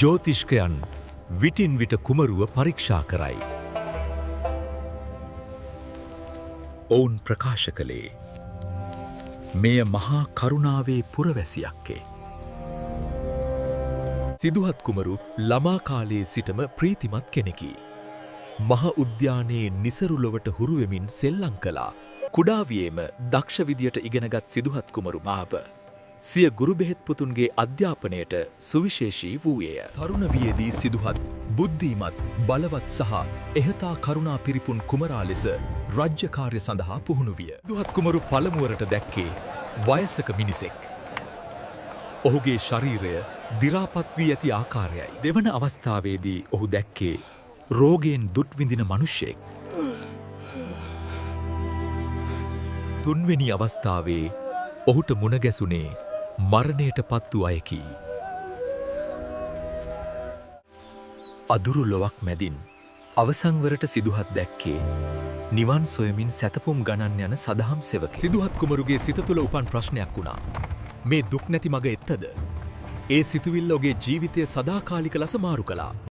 ජෝතිෂ්කයන් විටින් විට කුමරුව පරීක්ෂා කරයි. ඔවුන් ප්‍රකාශ කළේ මෙය මහා කරුණාවේ පුරවැසියක්කේ. සිදුහත් කුමරු ළමා කාලයේ සිටම ප්‍රීතිමත් කෙනෙකි. මහ උද්‍යානයේ නිසරුලොවට හුරුවෙමින් සෙල්ලං කළා. කුඩාවියේම දක්ෂ විදියට ඉගෙනගත් සිදුහත් කුමරු මාව සිය ගුරු බෙහෙත් පුතුන්ගේ අධ්‍යාපනයට සුවිශේෂී වූයේය. තරුණ වියේදී සිදුහත් බුද්ධිමත් බලවත් සහ එහතා කරුණා පිරිපුන් කුමරා ලෙස රාජ්‍ය කාර්ය සඳහා පුහුණු විය. සිදුහත් කුමරු පළමුවරට දැක්කේ වයසක මිනිසෙක්. ඔහුගේ ශරීරය දි รา පත් වී ඇති ආකාරයයි. දෙවන අවස්ථාවේදී ඔහු දැක්කේ රෝගයෙන් දුක් විඳින මිනිසෙක්. තුන්වෙනි අවස්ථාවේ ඔහුට මුණ ගැසුනේ මරණයට පත් වූ අයෙකි. අදුරු ලොවක් මැදින් අවසන්වරට සිදුහත් දැක්කේ නිවන් සොයමින් සැතපුම් ගණන් යන සදහම් සෙවක. සිදුහත් කුමරුගේ සිත තුළ උපන් ප්‍රශ්නයක් වුණා. මේ දුක් නැති මග එත්තද? ඒ සිතුවිල්ල ඔහුගේ ජීවිතය සදාකාලික ලෙස මාරු කළා.